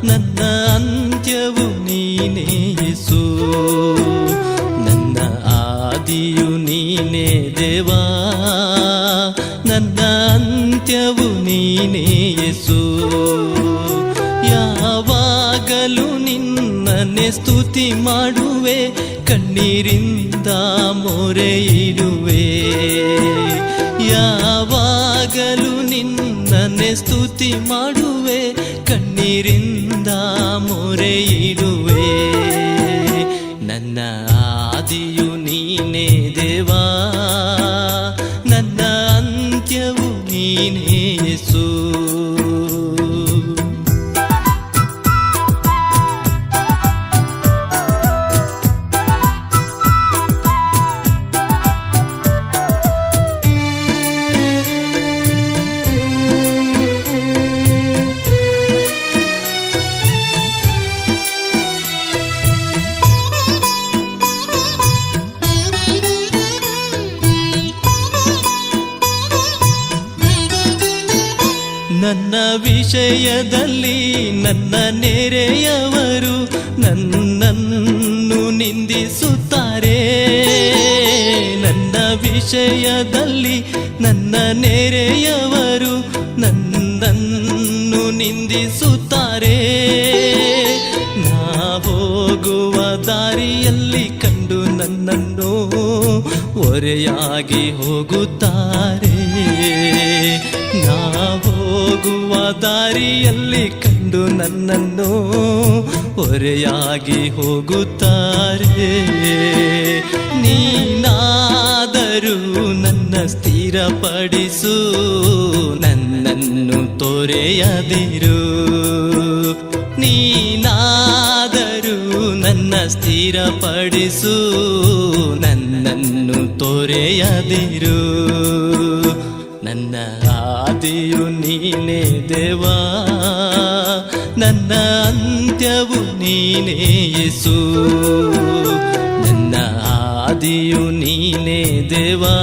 ನನ್ನ ಅಂತ್ಯವು ನೀನೇ ಯೇಸು, ನನ್ನ ಆದಿಯು ನೀನೇ ದೇವಾ, ನನ್ನ ಅಂತ್ಯವು ನೀನೇ ಯೇಸು. ಯಾವಾಗಲೂ ನಿನ್ನನ್ನೇ ಸ್ತುತಿ ಮಾಡುವೆ, ಕಣ್ಣೀರಿಂದ ಮೊರೆ ಇಡುವೆ. ಯಾವಾಗಲೂ ನಿನ್ನನ್ನೇ ಸ್ತುತಿ ಮಾಡುವೆ, ಕಣ್ಣೀರಿಂದ ಮೊರೆ ಇಡುವೆ. ನನ್ನ ಆದಿಯು ನೀನೇ ದೇವಾ, ನನ್ನ ಅಂತ್ಯವು ನೀನೇ ಯೇಸು. ನನ್ನ ವಿಷಯದಲ್ಲಿ ನನ್ನ ನೆರೆಯವರು ನನ್ನನ್ನು ನಿಂದಿಸುತ್ತಾರೆ. ನನ್ನ ವಿಷಯದಲ್ಲಿ ನನ್ನ ನೆರೆಯವರು ನನ್ನನ್ನು ನಿಂದಿಸುತ್ತಾರೆ. ನಾ ಹೋಗುವ ದಾರಿಯಲ್ಲಿ ಕಂಡು ನನ್ನನ್ನು ಹೊರೆಯಾಗಿ ಹೋಗುತ್ತಾರೆ. ನಾ ಹೋಗುವ ದಾರಿಯಲ್ಲಿ ಕಂಡು ನನ್ನನ್ನು ಹೊರೆಯಾಗಿ ಹೋಗುತ್ತಾರೆ. ನೀನಾದರೂ ನನ್ನ ಸ್ಥಿರಪಡಿಸು, ನನ್ನನ್ನು ತೊರೆಯದಿರು. ನೀನಾದರೂ ನನ್ನ ಸ್ಥಿರಪಡಿಸು, ನನ್ನನ್ನು ತೊರೆಯದಿರು. ನನ್ನ ಆದಿಯು ನೀನೇ ದೇವಾ, ನನ್ನ ಅಂತ್ಯವು ನೀನೇ ಯೇಸು. ನನ್ನ ಆದಿಯು ನೀನೇ ದೇವಾ,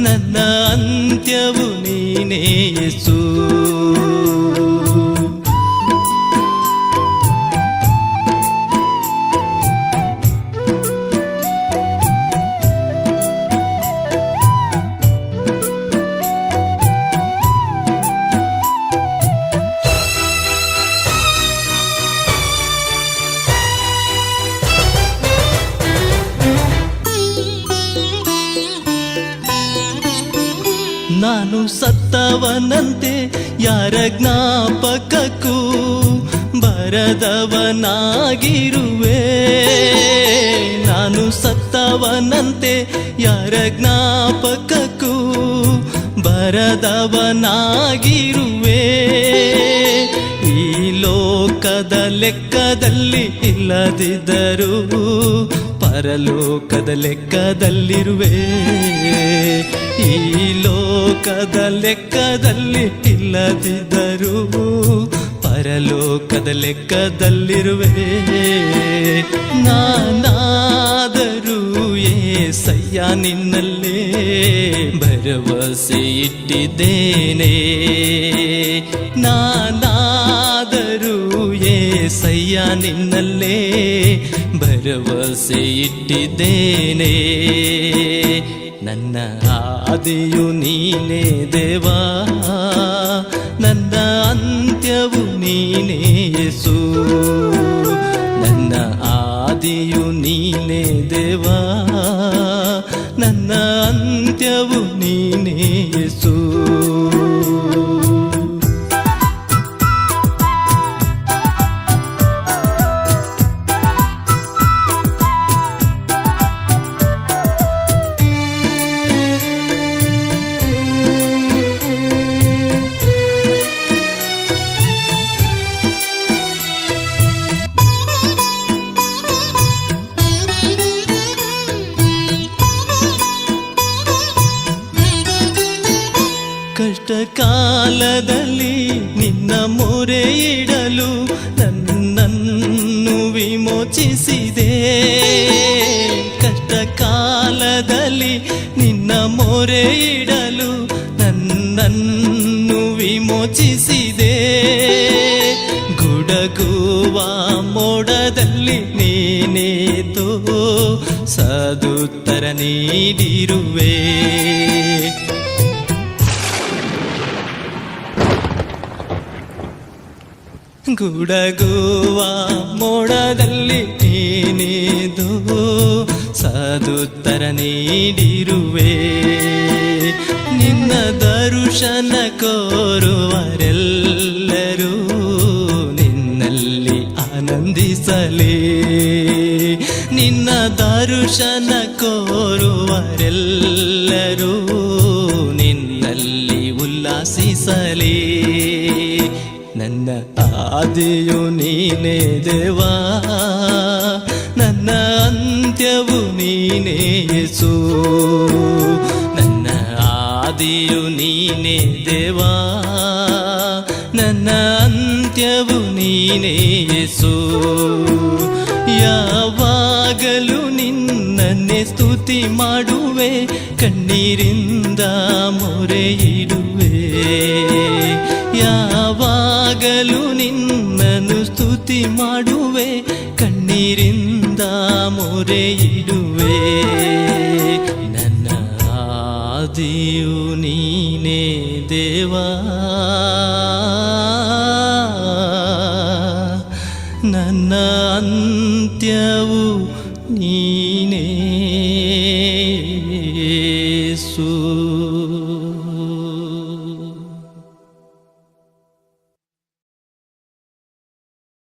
ನನ್ನ ಅಂತ್ಯವು ನೀನೇ ಯೇಸು. ನಾನು ಸತ್ತವನಂತೆ ಯಾರ ಜ್ಞಾಪಕಕ್ಕೂ ಬರದವನಾಗಿರುವೆ. ನಾನು ಸತ್ತವನಂತೆ ಯಾರ ಜ್ಞಾಪಕಕ್ಕೂ ಬರದವನಾಗಿರುವೆ. ಈ ಲೋಕದ ಲೆಕ್ಕದಲ್ಲಿ ಇಲ್ಲದಿದ್ದರೂ ಪರಲೋಕದ ಲೆಕ್ಕದಲ್ಲಿರುವೆ. ಈ ಲೋಕದ ಲೆಕ್ಕದಲ್ಲಿ ಇಲ್ಲದಿದ್ದರೂ ಪರಲೋಕದ ಲೆಕ್ಕದಲ್ಲಿರುವೆ. ನಾನಾದರೂ యేసయ్యಾ ನಿನ್ನಲ್ಲೇ ಭರವಸೆ ಇಟ್ಟಿದ್ದೇನೆ. ನಾನಾದರೂ యేసయ్ಯಾ ನಿನ್ನಲ್ಲೇ ಭರವಸೆ ಇಟ್ಟಿದ್ದೇನೆ. ನನ್ನ ಆದಿಯು ನೀನೇ ದೇವಾ, ನನ್ನ ಅಂತ್ಯವು ನೀನೇ ಯೇಸು. ನನ್ನ ಆದಿಯು ನೀನೇ ದೇವಾ, ನನ್ನ ಅಂತ್ಯವು ನೀನೇ ಯೇಸು. ಕಷ್ಟ ಕಾಲದಲ್ಲಿ ನಿನ್ನ ಮೊರೆ ಇಡಲು ನನ್ನನ್ನು ವಿಮೋಚಿಸಿದೆ. ಕಷ್ಟ ಕಾಲದಲ್ಲಿ ನಿನ್ನ ಮೊರೆ ಇಡಲು ನನ್ನನ್ನು ವಿಮೋಚಿಸಿದೆ. ಗುಡಗುವ ಮೋಡದಲ್ಲಿ ನೀನೇತೋ ಸದುತ್ತರ ನೀಡಿರುವೆ. ಗುಡಗುವ ಮೋಡದಲ್ಲಿ ನೀನೇದು ಸದುತ್ತರ ನೀಡಿರುವೆ. ನಿನ್ನ ದರ್ಶನ ಕೋರುವರೆಲ್ಲರೂ ನಿನ್ನಲ್ಲಿ ಆನಂದಿಸಲಿ. ನಿನ್ನ ದರ್ಶನ ಕೋರುವರೆಲ್ಲರೂ ನಿನ್ನಲ್ಲಿ ಉಲ್ಲಾಸಿಸಲಿ. ನನ್ನ ಆದಿಯು ನೀನೇ ದೇವಾ, ನನ್ನ ಅಂತ್ಯವು ನೀನೇ ಯೇಸು. ನನ್ನ ಆದಿಯು ನೀನೇ ದೇವಾ, ನನ್ನ ಅಂತ್ಯವು ನೀನೇ ಯೇಸು. ಯಾವಾಗಲೂ ನಿನ್ನನ್ನೇ ಸ್ತುತಿ ಮಾಡುವೆ, ಕಣ್ಣೀರಿಂದ ಮೊರೆಯಿಡುವೆ. ಯಾವಾಗಲೂ ನಿನ್ನನ್ನು ಸ್ತುತಿ ಮಾಡುವೆ, ಕಣ್ಣೀರಿಂದ ಮೊರೆಯಿಡುವೆ. ನನ್ನ ಆದಿಯು ನೀನೇ ದೇವಾ, ನನ್ನ ಅಂತ್ಯವು ನೀನೇ ಯೇಸು.